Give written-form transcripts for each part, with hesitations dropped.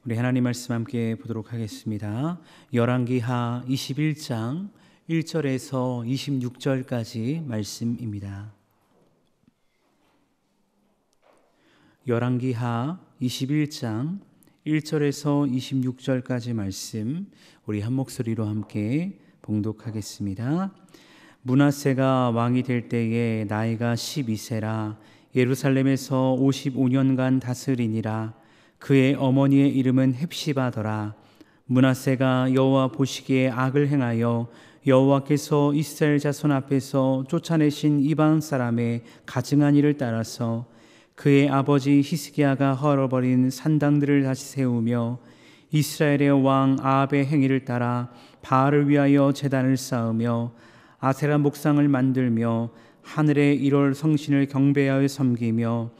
우리 하나님 말씀 함께 보도록 하겠습니다. 열왕기하 21장 1절에서 26절까지 말씀입니다. 열왕기하 21장 1절에서 26절까지 말씀 우리 한 목소리로 함께 봉독하겠습니다. 므낫세가 왕이 될 때에 나이가 12세라 예루살렘에서 55년간 다스리니라. 그의 어머니의 이름은 헵시바더라. 므낫세가 여호와 보시기에 악을 행하여 여호와께서 이스라엘 자손 앞에서 쫓아내신 이방 사람의 가증한 일을 따라서 그의 아버지 히스기야가 헐어버린 산당들을 다시 세우며 이스라엘의 왕 아합의 행위를 따라 바알을 위하여 제단을 쌓으며 아세라 목상을 만들며 하늘의 1월 성신을 경배하여 섬기며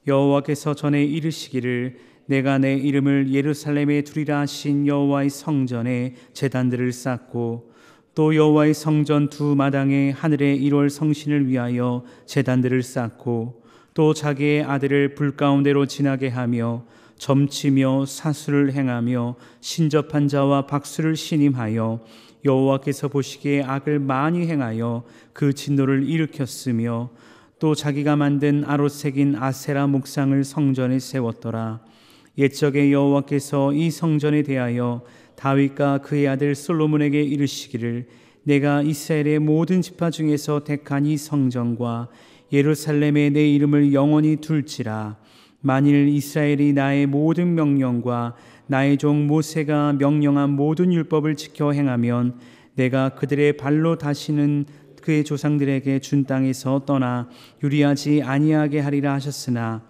여호와께서 전에 이르시기를 내가 내 이름을 예루살렘에 두리라 하신 여호와의 성전에 제단들을 쌓고 또 여호와의 성전 두 마당에 하늘의 1월 성신을 위하여 제단들을 쌓고 또 자기의 아들을 불 가운데로 지나게 하며 점치며 사수를 행하며 신접한 자와 박수를 신임하여 여호와께서 보시기에 악을 많이 행하여 그 진노를 일으켰으며 또 자기가 만든 아롯색인 아세라 목상을 성전에 세웠더라. 옛적에 여호와께서 이 성전에 대하여 다윗과 그의 아들 솔로몬에게 이르시기를 내가 이스라엘의 모든 지파 중에서 택한 이 성전과 예루살렘에 내 이름을 영원히 둘지라. 만일 이스라엘이 나의 모든 명령과 나의 종 모세가 명령한 모든 율법을 지켜 행하면 내가 그들의 발로 다시는 그의 조상들에게 준 땅에서 떠나 유리하지 아니하게 하리라 하셨으나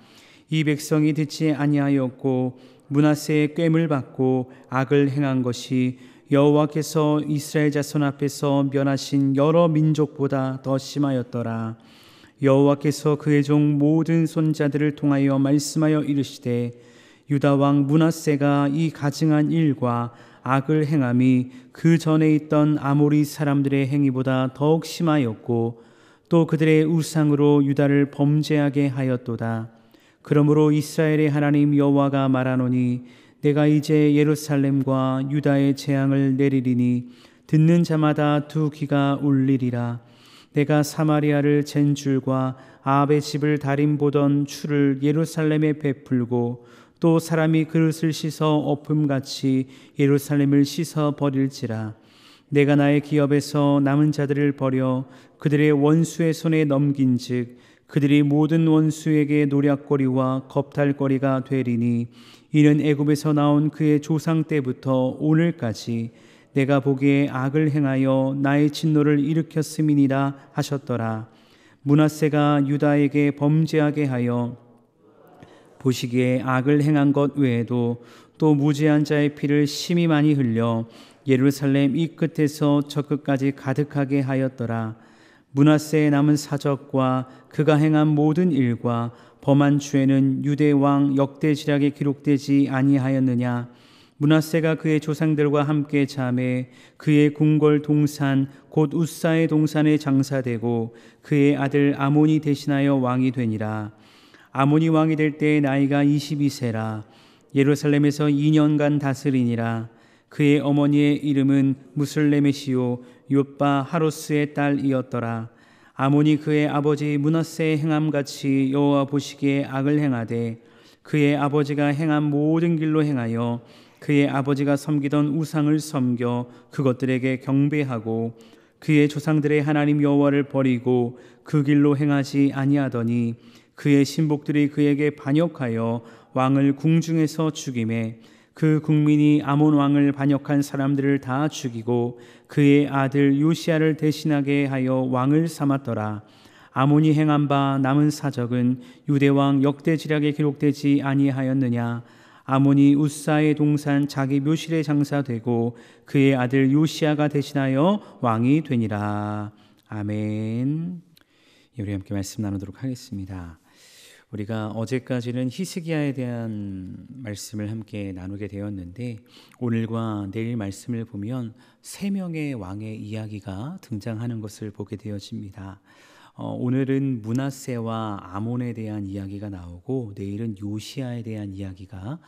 이 백성이 듣지 아니하였고 므낫세의 꾀물 받고 악을 행한 것이 여호와께서 이스라엘 자손 앞에서 멸하신 여러 민족보다 더 심하였더라. 여호와께서 그의 종 모든 손자들을 통하여 말씀하여 이르시되 유다 왕 므낫세가 이 가증한 일과 악을 행함이 그 전에 있던 아모리 사람들의 행위보다 더욱 심하였고 또 그들의 우상으로 유다를 범죄하게 하였도다. 그러므로 이스라엘의 하나님 여호와가 말하노니 내가 이제 예루살렘과 유다의 재앙을 내리리니 듣는 자마다 두 귀가 울리리라. 내가 사마리아를 잰 줄과 아합의 집을 다림 보던 추를 예루살렘에 베풀고 또 사람이 그릇을 씻어 엎음같이 예루살렘을 씻어 버릴지라. 내가 나의 기업에서 남은 자들을 버려 그들의 원수의 손에 넘긴즉 그들이 모든 원수에게 노략거리와 겁탈거리가 되리니 이는 애굽에서 나온 그의 조상 때부터 오늘까지 내가 보기에 악을 행하여 나의 진노를 일으켰음이니라 하셨더라. 므낫세가 유다에게 범죄하게 하여 보시기에 악을 행한 것 외에도 또 무죄한 자의 피를 심히 많이 흘려 예루살렘 이 끝에서 저 끝까지 가득하게 하였더라. 므낫세의 남은 사적과 그가 행한 모든 일과 범한 죄는 유대 왕 역대지략에 기록되지 아니하였느냐. 므낫세가 그의 조상들과 함께 잠에 그의 궁궐 동산 곧 웃사의 동산에 장사되고 그의 아들 아몬이 대신하여 왕이 되니라. 아몬이 왕이 될 때의 나이가 22세라. 예루살렘에서 2년간 다스리니라. 그의 어머니의 이름은 무슬레메시요 욥바 하로스의 딸이었더라. 아몬이 그의 아버지 므낫세의 행함같이 여호와 보시기에 악을 행하되 그의 아버지가 행한 모든 길로 행하여 그의 아버지가 섬기던 우상을 섬겨 그것들에게 경배하고 그의 조상들의 하나님 여호와를 버리고 그 길로 행하지 아니하더니 그의 신복들이 그에게 반역하여 왕을 궁중에서 죽이매 그 국민이 아몬 왕을 반역한 사람들을 다 죽이고 그의 아들 요시야를 대신하게 하여 왕을 삼았더라. 아몬이 행한 바 남은 사적은 유대 왕 역대지략에 기록되지 아니하였느냐. 아몬이 웃사의 동산 자기 묘실에 장사되고 그의 아들 요시야가 대신하여 왕이 되니라. 아멘. 우리 함께 말씀 나누도록 하겠습니다. 우리가 어제까지는 히스기야에 대한 말씀을 함께 나누게 되었는데 오늘과 내일 말씀을 보면 세 명의 왕의 이야기가 등장하는 것을 보게 되어집니다. 오늘은 므낫세와 아몬에 대한 이야기가 나오고 내일은 요시야에 대한 이야기가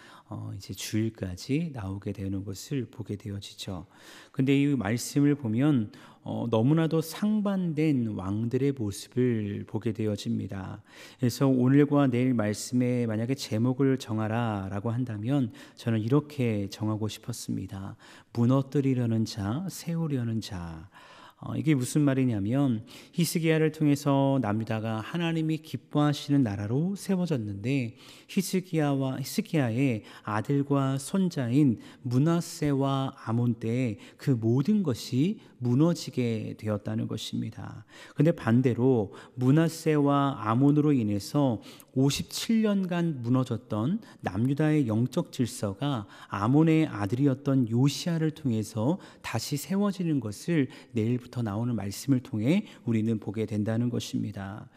이제 주일까지 나오게 되는 것을 보게 되어지죠. 근데 이 말씀을 보면 너무나도 상반된 왕들의 모습을 보게 되어집니다. 그래서 오늘과 내일 말씀에 만약에 제목을 정하라라고 한다면 저는 이렇게 정하고 싶었습니다. 무너뜨리려는 자, 세우려는 자. 이게 무슨 말이냐면 히스기야를 통해서 남유다가 하나님이 기뻐하시는 나라로 세워졌는데 히스기야의 아들과 손자인 므낫세와 아몬 때에 그 모든 것이 무너지게 되었다는 것입니다. 근데 반대로 므낫세와 아몬으로 인해서 57년간 무너졌던 남유다의 영적 질서가 아몬의 아들이었던 요시야를 통해서 다시 세워지는 것을 내일부터 나오는 말씀을 통해 우리는 보게 된다는 것입니다.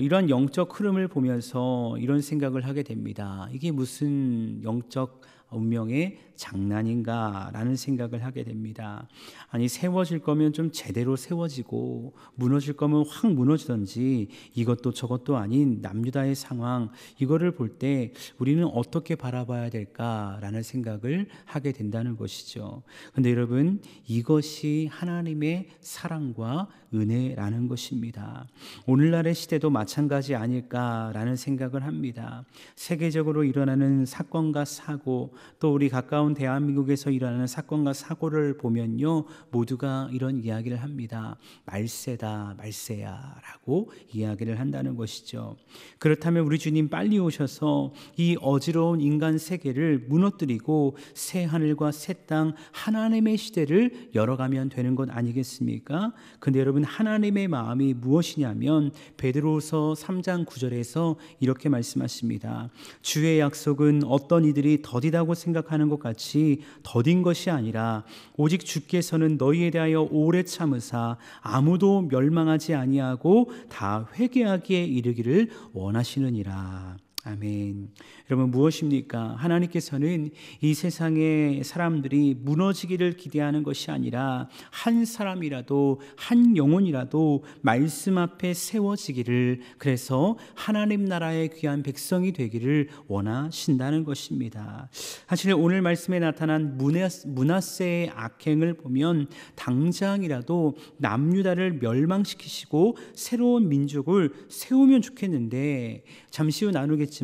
이러한 영적 흐름을 보면서 이런 생각을 하게 됩니다. 이게 무슨 영적 운명의 장난인가라는 생각을 하게 됩니다. 아니, 세워질 거면 좀 제대로 세워지고 무너질 거면 확 무너지던지 이것도 저것도 아닌 남유다의 상황, 이거를 볼 때 우리는 어떻게 바라봐야 될까라는 생각을 하게 된다는 것이죠. 근데 여러분, 이것이 하나님의 사랑과 은혜라는 것입니다. 오늘날의 시대도 마찬가지 아닐까라는 생각을 합니다. 세계적으로 일어나는 사건과 사고, 또 우리 가까운 대한민국에서 일어나는 사건과 사고를 보면요, 모두가 이런 이야기를 합니다. 말세다, 말세야 라고 이야기를 한다는 것이죠. 그렇다면 우리 주님 빨리 오셔서 이 어지러운 인간 세계를 무너뜨리고 새 하늘과 새 땅, 하나님의 시대를 열어가면 되는 것 아니겠습니까? 근데 여러분, 하나님의 마음이 무엇이냐면 베드로서 3장 9절에서 이렇게 말씀하십니다. 주의 약속은 어떤 이들이 더디다고 생각하는 것 같이 더딘 것이 아니라 오직 주께서는 너희에 대하여 오래 참으사 아무도 멸망하지 아니하고 다 회개하기에 이르기를 원하시느니라. 아멘. 여러분, 무엇입니까? 하나님께서는 이 세상의 사람들이 무너지기를 기대하는 것이 아니라 한 사람이라도, 한 영혼이라도 말씀 앞에 세워지기를, 그래서 하나님 나라의 귀한 백성이 되기를 원하신다는 것입니다. 사실 오늘 말씀에 나타난 므낫세의 악행을 보면 당장이라도 남유다를 멸망시키시고 새로운 민족을 세우면 좋겠는데, 잠시 후 나누겠지만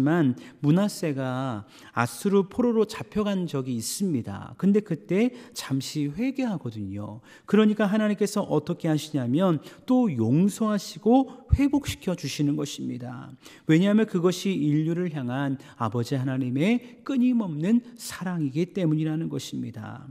므낫세가 아수르 포로로 잡혀간 적이 있습니다. 근데 그때 잠시 회개하거든요. 그러니까 하나님께서 어떻게 하시냐면 또 용서하시고 회복시켜 주시는 것입니다. 왜냐하면 그것이 인류를 향한 아버지 하나님의 끊임없는 사랑이기 때문이라는 것입니다.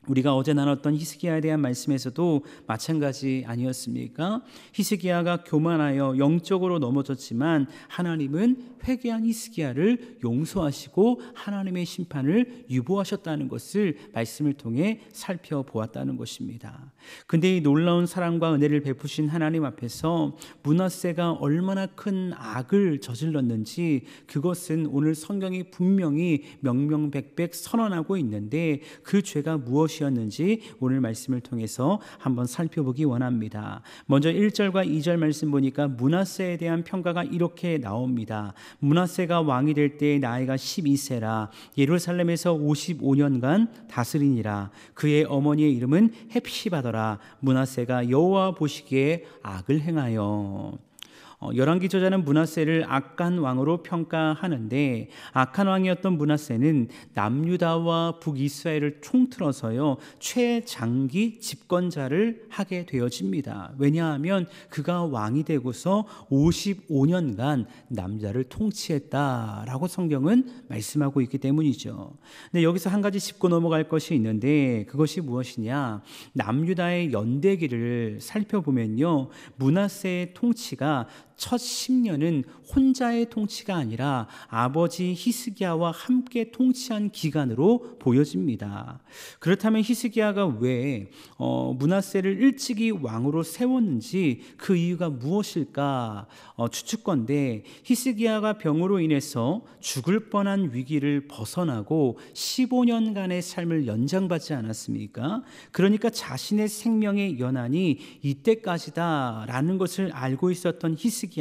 우리가 어제 나눴던 히스기야에 대한 말씀에서도 마찬가지 아니었습니까? 히스기야가 교만하여 영적으로 넘어졌지만 하나님은 회개한 히스기야를 용서하시고 하나님의 심판을 유보하셨다는 것을 말씀을 통해 살펴보았다는 것입니다. 근데 이 놀라운 사랑과 은혜를 베푸신 하나님 앞에서 므낫세가 얼마나 큰 악을 저질렀는지 그것은 오늘 성경이 분명히 명명백백 선언하고 있는데 그 죄가 무엇이었는지 오늘 말씀을 통해서 한번 살펴보기 원합니다. 먼저 1절과 2절 말씀 보니까 므낫세에 대한 평가가 이렇게 나옵니다. 므낫세가 왕이 될 때 나이가 12세라 예루살렘에서 55년간 다스리니라. 그의 어머니의 이름은 헵시바더라. 므낫세가 여호와 보시기에 악을 행하여. 열왕기 저자는 므낫세를 악한 왕으로 평가하는데 악한 왕이었던 므낫세는 남유다와 북이스라엘을 총틀어서요 최장기 집권자를 하게 되어집니다. 왜냐하면 그가 왕이 되고서 55년간 남유다를 통치했다라고 성경은 말씀하고 있기 때문이죠. 근데 여기서 한 가지 짚고 넘어갈 것이 있는데 그것이 무엇이냐? 남유다의 연대기를 살펴보면요 므낫세의 통치가 첫 10년은 혼자의 통치가 아니라 아버지 히스기야와 함께 통치한 기간으로 보여집니다. 그렇다면 히스기야가 왜 므낫세를 일찍이 왕으로 세웠는지 그 이유가 무엇일까 추측건데, 히스기야가 병으로 인해서 죽을 뻔한 위기를 벗어나고 15년간의 삶을 연장받지 않았습니까? 그러니까 자신의 생명의 연한이 이때까지다라는 것을 알고 있었던 히스기야는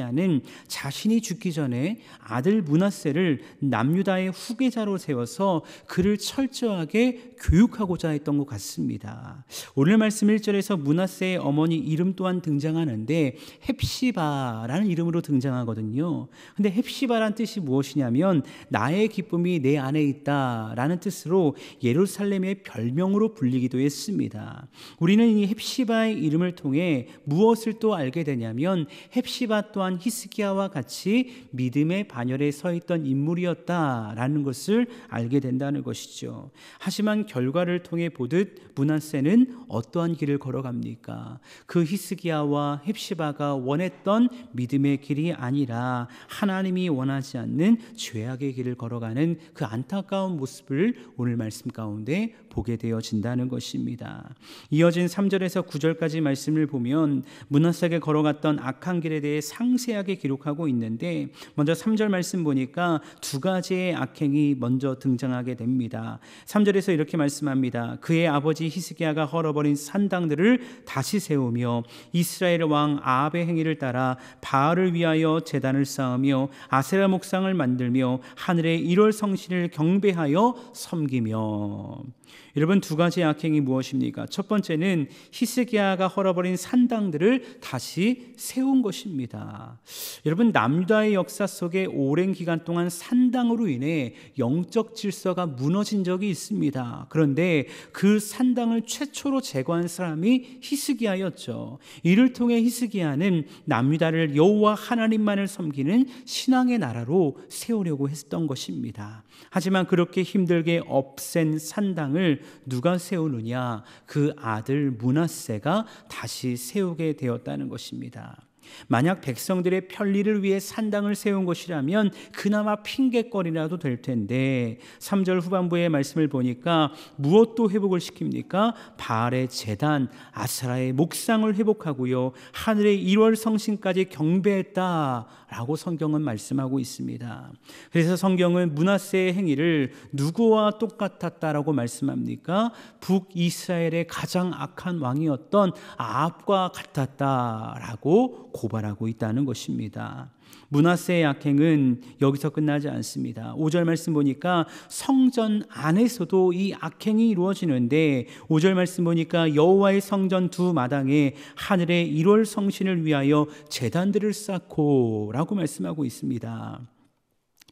자신이 죽기 전에 아들 므낫세를 남유다의 후계자로 세워서 그를 철저하게 교육하고자 했던 것 같습니다. 오늘 말씀 1절에서 므낫세의 어머니 이름 또한 등장하는데 헵시바라는 이름으로 등장하거든요. 근데 헵시바란 뜻이 무엇이냐면 나의 기쁨이 내 안에 있다라는 뜻으로 예루살렘의 별명으로 불리기도 했습니다. 우리는 이 헵시바의 이름을 통해 무엇을 또 알게 되냐면 헵시바 또한 히스기야와 같이 믿음의 반열에 서 있던 인물이었다라는 것을 알게 된다는 것이죠. 하지만 결과를 통해 보듯 므낫세는 어떠한 길을 걸어갑니까? 그 히스기야와 헵시바가 원했던 믿음의 길이 아니라 하나님이 원하지 않는 죄악의 길을 걸어가는 그 안타까운 모습을 오늘 말씀 가운데 보게 되어진다는 것입니다. 이어진 3절에서 9절까지 말씀을 보면 므낫세가 걸어갔던 악한 길에 대해 상세하게 기록하고 있는데, 먼저 3절 말씀 보니까 두 가지의 악행이 먼저 등장하게 됩니다. 3절에서 이렇게 말씀합니다. 그의 아버지 히스기야가 헐어버린 산당들을 다시 세우며 이스라엘 왕 아합의 행위를 따라 바알을 위하여 제단을 쌓으며 아세라 목상을 만들며 하늘의 1월 성신을 경배하여 섬기며. 여러분, 두 가지의 악행이 무엇입니까? 첫 번째는 히스기야가 헐어버린 산당들을 다시 세운 것입니다. 여러분, 남유다의 역사 속에 오랜 기간 동안 산당으로 인해 영적 질서가 무너진 적이 있습니다. 그런데 그 산당을 최초로 제거한 사람이 히스기야였죠. 이를 통해 히스기야는 남유다를 여호와 하나님만을 섬기는 신앙의 나라로 세우려고 했던 것입니다. 하지만 그렇게 힘들게 없앤 산당을 누가 세우느냐? 그 아들 므낫세가 다시 세우게 되었다는 것입니다. 만약 백성들의 편리를 위해 산당을 세운 것이라면 그나마 핑계거리라도 될 텐데 3절 후반부의 말씀을 보니까 무엇도 회복을 시킵니까? 바알의 제단, 아세라의 목상을 회복하고요, 하늘의 1월 성신까지 경배했다라고 성경은 말씀하고 있습니다. 그래서 성경은 므낫세의 행위를 누구와 똑같았다라고 말씀합니까? 북이스라엘의 가장 악한 왕이었던 아합과 같았다라고 고발하고 있다는 것입니다. 므낫세의 악행은 여기서 끝나지 않습니다. 5절 말씀 보니까 성전 안에서도 이 악행이 이루어지는데 5절 말씀 보니까 여호와의 성전 두 마당에 하늘의 1월 성신을 위하여 제단들을 쌓고 라고 말씀하고 있습니다.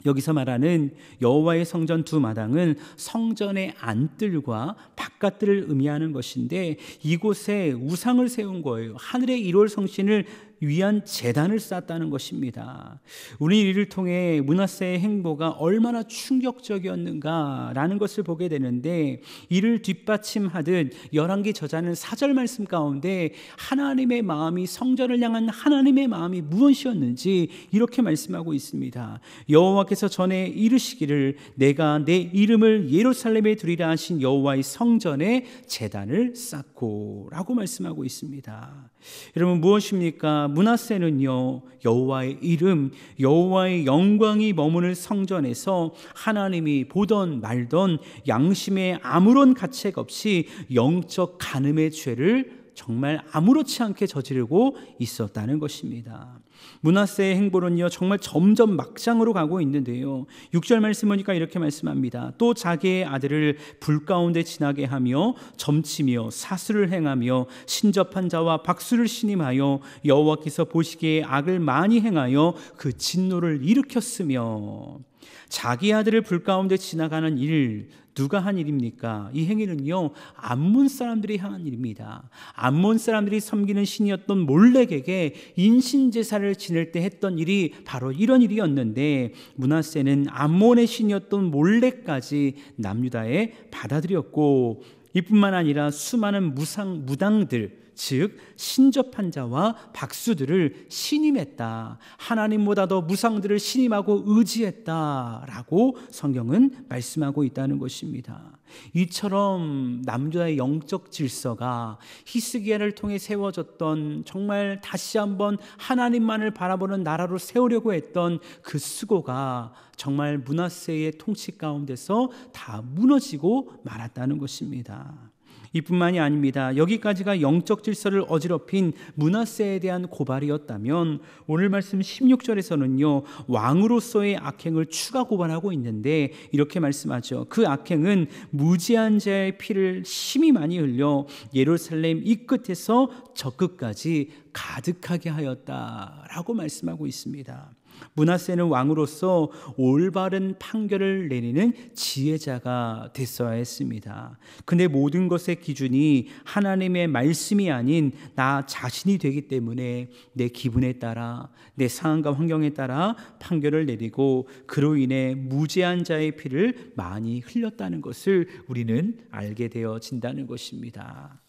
여기서 말하는 여호와의 성전 두 마당은 성전의 안뜰과 바깥뜰을 의미하는 것인데 이곳에 우상을 세운 거예요. 하늘의 1월 성신을 위한 제단을 쌓았다는 것입니다. 우리 이를 통해 므낫세의 행보가 얼마나 충격적이었는가라는 것을 보게 되는데, 이를 뒷받침하듯 열왕기 저자는 4절 말씀 가운데 하나님의 마음이, 성전을 향한 하나님의 마음이 무엇이었는지 이렇게 말씀하고 있습니다. 여호와께서 전에 이르시기를 내가 내 이름을 예루살렘에 두리라 하신 여호와의 성전에 제단을 쌓고 라고 말씀하고 있습니다. 여러분, 무엇입니까? 므낫세는요, 여호와의 이름, 여호와의 영광이 머무는 성전에서 하나님이 보던 말던 양심에 아무런 가책 없이 영적 간음의 죄를 정말 아무렇지 않게 저지르고 있었다는 것입니다. 므낫세의 행보는요, 정말 점점 막장으로 가고 있는데요, 6절 말씀 보니까 이렇게 말씀합니다. 또 자기의 아들을 불 가운데 지나게 하며 점치며 사수를 행하며 신접한 자와 박수를 신임하여 여호와께서 보시기에 악을 많이 행하여 그 진노를 일으켰으며. 자기 아들을 불 가운데 지나가는 일, 누가 한 일입니까? 이 행위는요, 암몬 사람들이 향한 일입니다. 암몬 사람들이 섬기는 신이었던 몰렉에게 인신제사를 지낼 때 했던 일이 바로 이런 일이었는데, 므낫세는 암몬의 신이었던 몰렉까지 남유다에 받아들였고, 이뿐만 아니라 수많은 무당들, 즉 신접한 자와 박수들을 신임했다. 하나님보다 더 무상들을 신임하고 의지했다라고 성경은 말씀하고 있다는 것입니다. 이처럼 남자의 영적 질서가 히스기야를 통해 세워졌던, 정말 다시 한번 하나님만을 바라보는 나라로 세우려고 했던 그 수고가 정말 므낫세의 통치 가운데서 다 무너지고 말았다는 것입니다. 이뿐만이 아닙니다. 여기까지가 영적 질서를 어지럽힌 므낫세에 대한 고발이었다면 오늘 말씀 16절에서는요, 왕으로서의 악행을 추가 고발하고 있는데 이렇게 말씀하죠. 그 악행은 무지한 자의 피를 심히 많이 흘려 예루살렘 이 끝에서 저 끝까지 가득하게 하였다라고 말씀하고 있습니다. 므낫세는 왕으로서 올바른 판결을 내리는 지혜자가 됐어야 했습니다. 근데 모든 것의 기준이 하나님의 말씀이 아닌 나 자신이 되기 때문에 내 기분에 따라, 내 상황과 환경에 따라 판결을 내리고 그로 인해 무죄한 자의 피를 많이 흘렸다는 것을 우리는 알게 되어진다는 것입니다.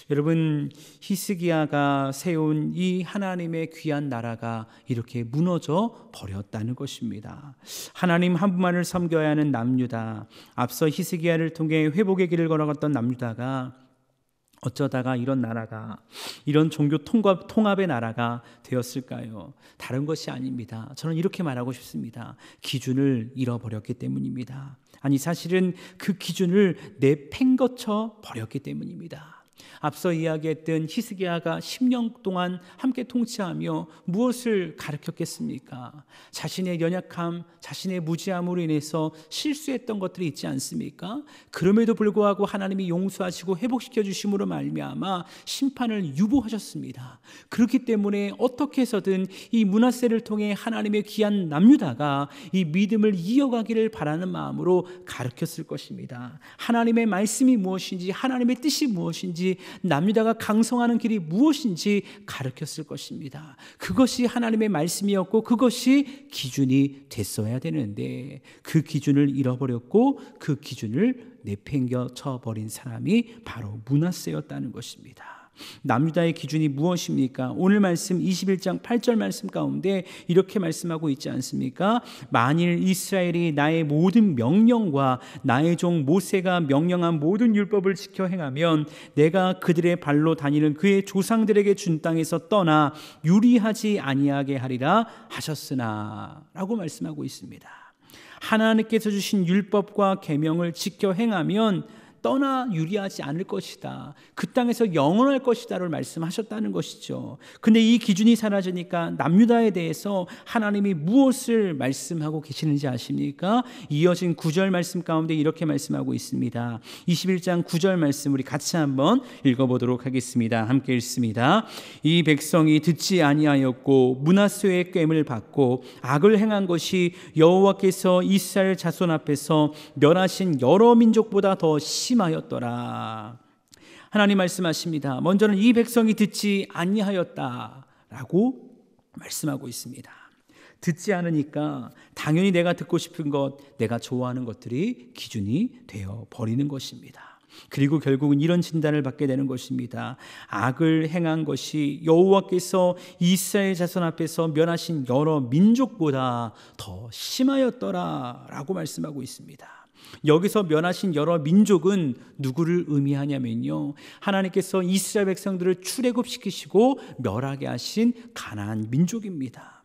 여러분, 히스기야가 세운 이 하나님의 귀한 나라가 이렇게 무너져 버렸다는 것입니다. 하나님 한 분만을 섬겨야 하는 남유다, 앞서 히스기야를 통해 회복의 길을 걸어갔던 남유다가 어쩌다가 이런 나라가, 이런 종교 통합의 나라가 되었을까요? 다른 것이 아닙니다. 저는 이렇게 말하고 싶습니다. 기준을 잃어버렸기 때문입니다. 아니, 사실은 그 기준을 내팽거쳐 버렸기 때문입니다. 앞서 이야기했던 히스기야가 10년 동안 함께 통치하며 무엇을 가르쳤겠습니까? 자신의 연약함, 자신의 무지함으로 인해서 실수했던 것들이 있지 않습니까? 그럼에도 불구하고 하나님이 용서하시고 회복시켜 주심으로 말미암아 심판을 유보하셨습니다. 그렇기 때문에 어떻게 해서든 이 므낫세를 통해 하나님의 귀한 남유다가 이 믿음을 이어가기를 바라는 마음으로 가르쳤을 것입니다. 하나님의 말씀이 무엇인지, 하나님의 뜻이 무엇인지, 남유다가 강성하는 길이 무엇인지 가르쳤을 것입니다. 그것이 하나님의 말씀이었고 그것이 기준이 됐어야 되는데 그 기준을 잃어버렸고 그 기준을 내팽겨쳐 버린 사람이 바로 므낫세였다는 것입니다. 남유다의 기준이 무엇입니까? 오늘 말씀 21장 8절 말씀 가운데 이렇게 말씀하고 있지 않습니까? 만일 이스라엘이 나의 모든 명령과 나의 종 모세가 명령한 모든 율법을 지켜 행하면 내가 그들의 발로 다니는 그의 조상들에게 준 땅에서 떠나 유리하지 아니하게 하리라 하셨으나 라고 말씀하고 있습니다. 하나님께서 주신 율법과 계명을 지켜 행하면 떠나 유리하지 않을 것이다, 그 땅에서 영원할 것이다를 말씀하셨다는 것이죠. 근데 이 기준이 사라지니까 남유다에 대해서 하나님이 무엇을 말씀하고 계시는지 아십니까? 이어진 9절 말씀 가운데 이렇게 말씀하고 있습니다. 21장 9절 말씀 우리 같이 한번 읽어보도록 하겠습니다. 함께 읽습니다. 이 백성이 듣지 아니하였고 므낫세의 꽹을 받고 악을 행한 것이 여호와께서 이스라엘 자손 앞에서 멸하신 여러 민족보다 더 심하였더라. 하나님 말씀하십니다. 먼저는 이 백성이 듣지 아니하였다라고 말씀하고 있습니다. 듣지 않으니까 당연히 내가 듣고 싶은 것, 내가 좋아하는 것들이 기준이 되어 버리는 것입니다. 그리고 결국은 이런 진단을 받게 되는 것입니다. 악을 행한 것이 여호와께서 이스라엘 자손 앞에서 멸하신 여러 민족보다 더 심하였더라 라고 말씀하고 있습니다. 여기서 멸하신 여러 민족은 누구를 의미하냐면요, 하나님께서 이스라엘 백성들을 출애굽시키시고 멸하게 하신 가나안 민족입니다.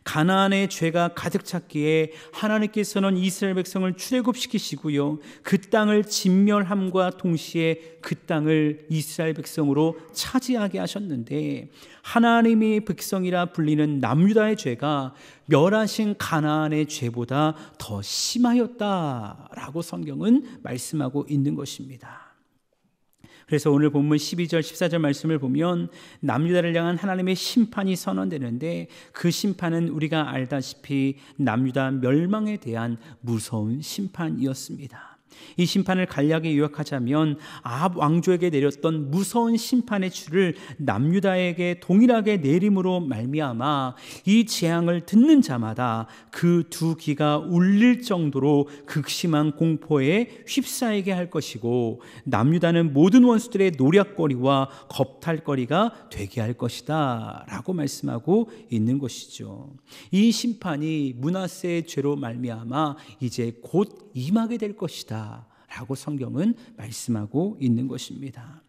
가나안의 죄가 가득 찼기에 하나님께서는 이스라엘 백성을 출애굽시키시고요, 그 땅을 진멸함과 동시에 그 땅을 이스라엘 백성으로 차지하게 하셨는데 하나님의 백성이라 불리는 남유다의 죄가 멸하신 가나안의 죄보다 더 심하였다라고 성경은 말씀하고 있는 것입니다. 그래서 오늘 본문 12절 14절 말씀을 보면 남유다를 향한 하나님의 심판이 선언되는데 그 심판은 우리가 알다시피 남유다 멸망에 대한 무서운 심판이었습니다. 이 심판을 간략히 요약하자면 아합 왕조에게 내렸던 무서운 심판의 줄을 남유다에게 동일하게 내림으로 말미암아 이 재앙을 듣는 자마다 그 두 귀가 울릴 정도로 극심한 공포에 휩싸이게 할 것이고, 남유다는 모든 원수들의 노략거리와 겁탈거리가 되게 할 것이다 라고 말씀하고 있는 것이죠. 이 심판이 므낫세의 죄로 말미암아 이제 곧 임하게 될 것이다 라고 성경은 말씀하고 있는 것입니다.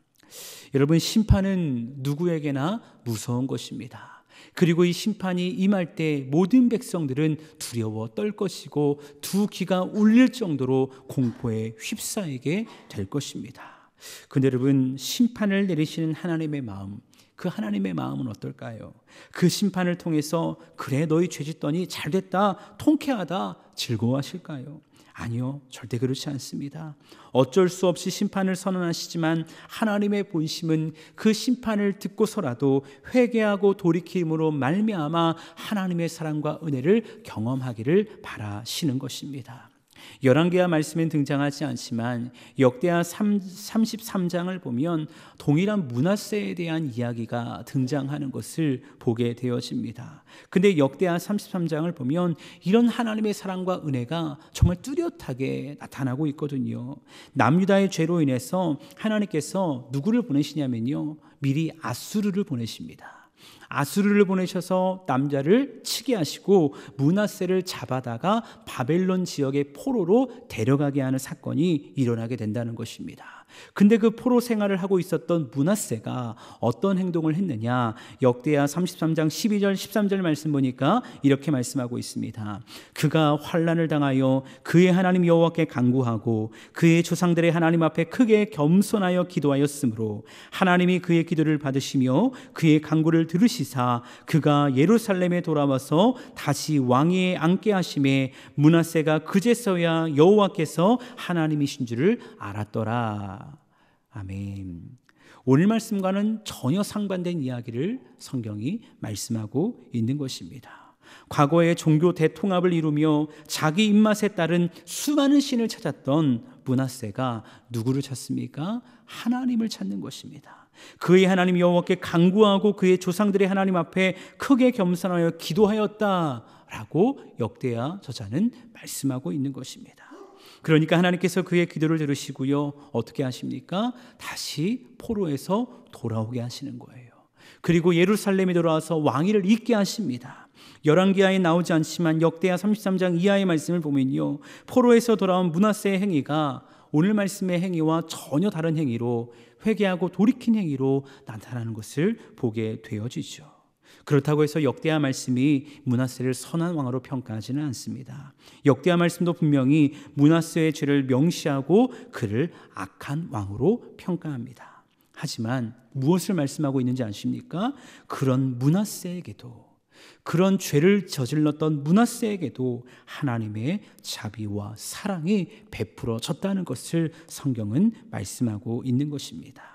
여러분, 심판은 누구에게나 무서운 것입니다. 그리고 이 심판이 임할 때 모든 백성들은 두려워 떨 것이고 두 귀가 울릴 정도로 공포에 휩싸이게 될 것입니다. 근데 여러분, 심판을 내리시는 하나님의 마음, 그 하나님의 마음은 어떨까요? 그 심판을 통해서 그래 너희 죄 짓더니 잘됐다, 통쾌하다, 즐거워하실까요? 아니요, 절대 그렇지 않습니다. 어쩔 수 없이 심판을 선언하시지만 하나님의 본심은 그 심판을 듣고서라도 회개하고 돌이킴으로 말미암아 하나님의 사랑과 은혜를 경험하기를 바라시는 것입니다. 열왕기하 말씀엔 등장하지 않지만 역대하 33장을 보면 동일한 므낫세에 대한 이야기가 등장하는 것을 보게 되어집니다. 근데 역대하 33장을 보면 이런 하나님의 사랑과 은혜가 정말 뚜렷하게 나타나고 있거든요. 남유다의 죄로 인해서 하나님께서 누구를 보내시냐면요, 미리 아수르를 보내십니다. 아수르를 보내셔서 남자를 치게 하시고 므낫세를 잡아다가 바벨론 지역의 포로로 데려가게 하는 사건이 일어나게 된다는 것입니다. 근데 그 포로 생활을 하고 있었던 므낫세가 어떤 행동을 했느냐, 역대하 33장 12절 13절 말씀 보니까 이렇게 말씀하고 있습니다. 그가 환난을 당하여 그의 하나님 여호와께 간구하고 그의 조상들의 하나님 앞에 크게 겸손하여 기도하였으므로 하나님이 그의 기도를 받으시며 그의 간구를 들으시사 그가 예루살렘에 돌아와서 다시 왕위에 앉게 하심에 므낫세가 그제서야 여호와께서 하나님이신 줄을 알았더라. 아멘. 오늘 말씀과는 전혀 상반된 이야기를 성경이 말씀하고 있는 것입니다. 과거에 종교 대통합을 이루며 자기 입맛에 따른 수많은 신을 찾았던 므낫세가 누구를 찾습니까? 하나님을 찾는 것입니다. 그의 하나님 여호와께 간구하고 그의 조상들의 하나님 앞에 크게 겸손하여 기도하였다라고 역대하 저자는 말씀하고 있는 것입니다. 그러니까 하나님께서 그의 기도를 들으시고요, 어떻게 하십니까? 다시 포로에서 돌아오게 하시는 거예요. 그리고 예루살렘에 돌아와서 왕위를 잇게 하십니다. 열왕기하에 나오지 않지만 역대하 33장 이하의 말씀을 보면요, 포로에서 돌아온 므낫세의 행위가 오늘 말씀의 행위와 전혀 다른 행위로, 회개하고 돌이킨 행위로 나타나는 것을 보게 되어지죠. 그렇다고 해서 역대하 말씀이 므낫세를 선한 왕으로 평가하지는 않습니다. 역대하 말씀도 분명히 므낫세의 죄를 명시하고 그를 악한 왕으로 평가합니다. 하지만 무엇을 말씀하고 있는지 아십니까? 그런 므낫세에게도, 그런 죄를 저질렀던 므낫세에게도 하나님의 자비와 사랑이 베풀어졌다는 것을 성경은 말씀하고 있는 것입니다.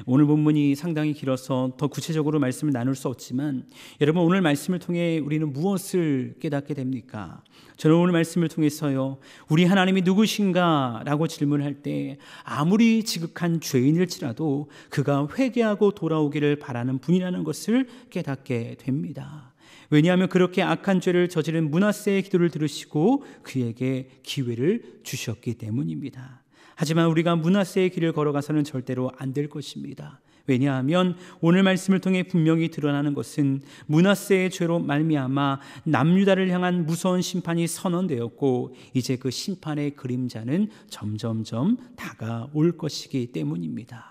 오늘 본문이 상당히 길어서 더 구체적으로 말씀을 나눌 수 없지만, 여러분, 오늘 말씀을 통해 우리는 무엇을 깨닫게 됩니까? 저는 오늘 말씀을 통해서요, 우리 하나님이 누구신가? 라고 질문할 때 아무리 지극한 죄인일지라도 그가 회개하고 돌아오기를 바라는 분이라는 것을 깨닫게 됩니다. 왜냐하면 그렇게 악한 죄를 저지른 므낫세의 기도를 들으시고 그에게 기회를 주셨기 때문입니다. 하지만 우리가 므낫세의 길을 걸어가서는 절대로 안 될 것입니다. 왜냐하면 오늘 말씀을 통해 분명히 드러나는 것은 므낫세의 죄로 말미암아 남유다를 향한 무서운 심판이 선언되었고 이제 그 심판의 그림자는 점점점 다가올 것이기 때문입니다.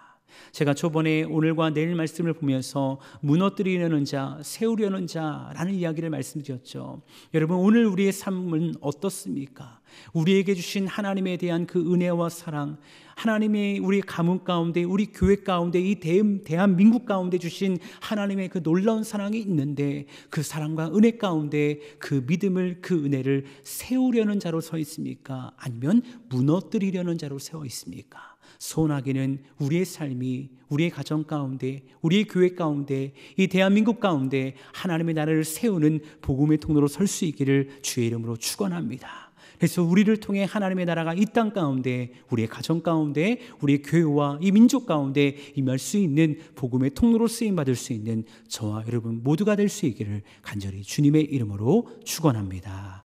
제가 초반에 오늘과 내일 말씀을 보면서 무너뜨리려는 자, 세우려는 자라는 이야기를 말씀드렸죠. 여러분, 오늘 우리의 삶은 어떻습니까? 우리에게 주신 하나님에 대한 그 은혜와 사랑, 하나님의 우리 가문 가운데, 우리 교회 가운데, 이 대한민국 가운데 주신 하나님의 그 놀라운 사랑이 있는데 그 사랑과 은혜 가운데 그 믿음을, 그 은혜를 세우려는 자로 서 있습니까? 아니면 무너뜨리려는 자로 세워 있습니까? 소원하기는 우리의 삶이, 우리의 가정 가운데, 우리의 교회 가운데, 이 대한민국 가운데 하나님의 나라를 세우는 복음의 통로로 설 수 있기를 주의 이름으로 축원합니다. 그래서 우리를 통해 하나님의 나라가 이 땅 가운데, 우리의 가정 가운데, 우리의 교회와 이 민족 가운데 임할 수 있는 복음의 통로로 쓰임받을 수 있는 저와 여러분 모두가 될 수 있기를 간절히 주님의 이름으로 축원합니다.